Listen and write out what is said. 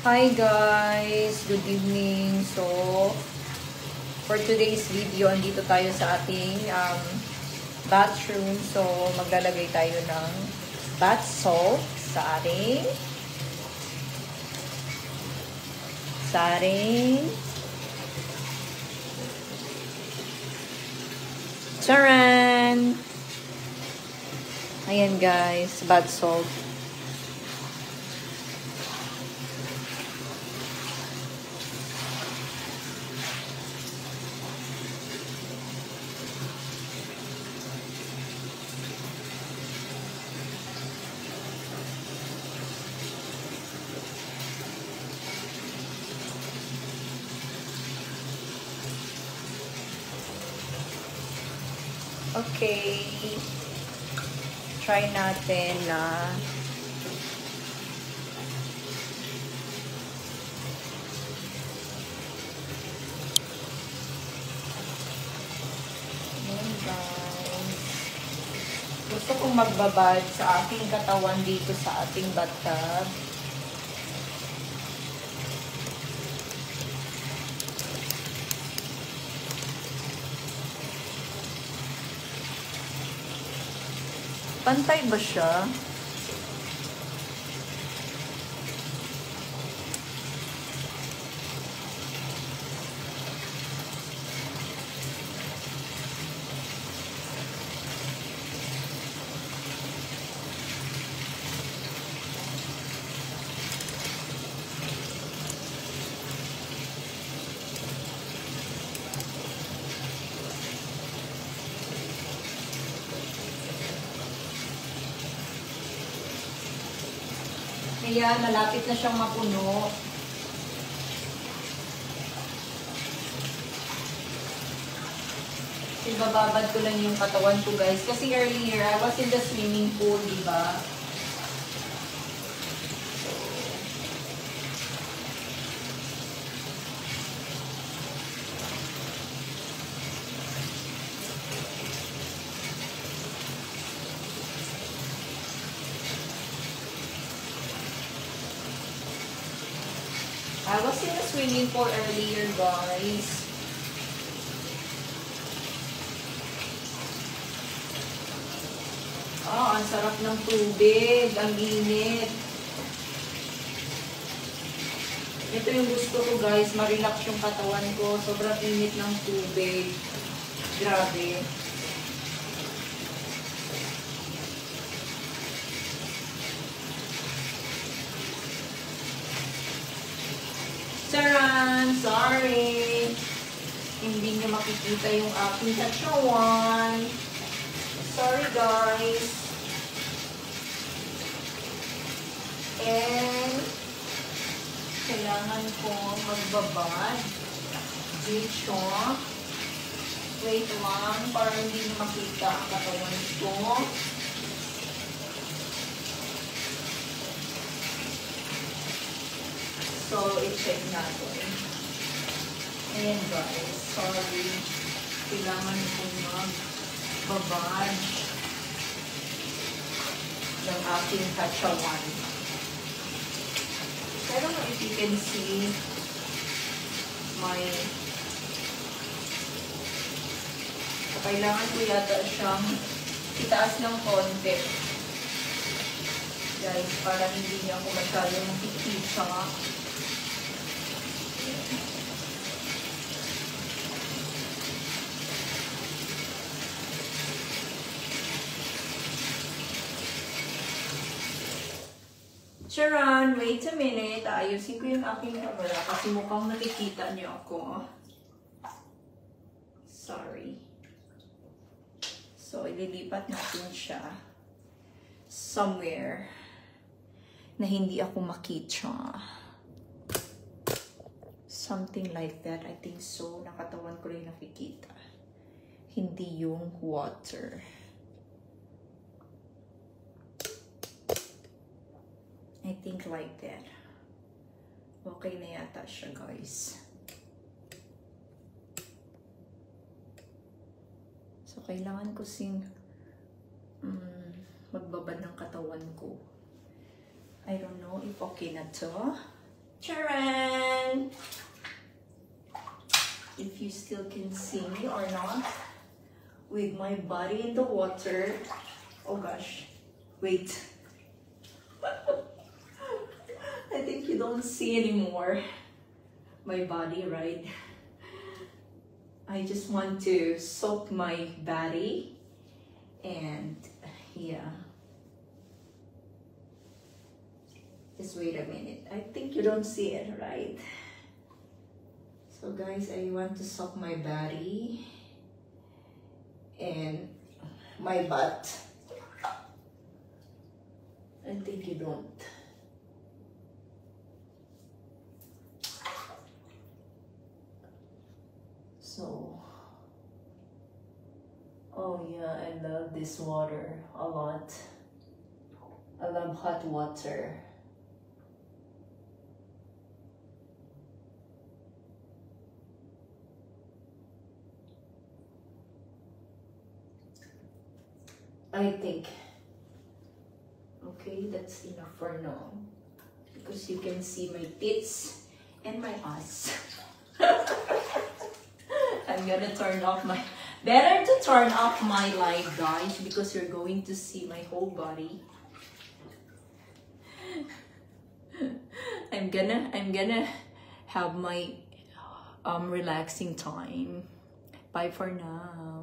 Hi guys! Good evening! So, for today's video, andito tayo sa ating bathroom. So, maglalagay tayo ng bath salt sa ating charan! Ayan guys, bath salt. Okay. Try natin na gusto kong magbabad sa aking katawan dito sa ating bathtub. Pantay ba siya? Kaya malapit na siyang mapuno. Ibababad ko lang yung katawan ko guys. Kasi earlier, I was in the swimming pool, diba? I was in the swimming pool earlier, guys. Ah, ang sarap ng tubig. Ang init. Ito yung gusto ko, guys. Marelax yung katawan ko. Sobrang init ng tubig. Grabe. Charan! Sorry! Hindi nyo makikita yung aking katawan. Sorry guys. And kailangan ko magbabad dito. Wait lang para hindi nyo makita ang katawan ko. So, i-check natin. Ayan guys, sorry. Kailangan kong magbabad ng aking katawan. I don't know if you can see my... So, kailangan ko yata siyang itaas ng konti. Guys, para hindi niya ako masyadong makikita. Charan, wait a minute. Ayusin ko yung aking camera kasi mukhang nakikita niyo ako. Sorry. So, ililipat natin siya somewhere na hindi ako makita. Something like that. I think so. Nakatawan ko rin nakikita. Hindi yung water. I think like that. Okay na yata siya, guys. So, kailangan ko magbabad ng katawan ko. I don't know if okay na to. Charan! If you still can see me or not, with my body in the water. Oh gosh, wait. I think you don't see anymore my body, right? I just want to soak my body and yeah. Just wait a minute. I think you don't see it, right? So guys, I want to soak my body and my butt. I think you don't. So, oh yeah, I love this water a lot. I love hot water. I think, okay, that's enough for now. Because you can see my tits and my ass. I'm gonna turn off my... Better to turn off my light, guys, because you're going to see my whole body. I'm gonna have my relaxing time. Bye for now.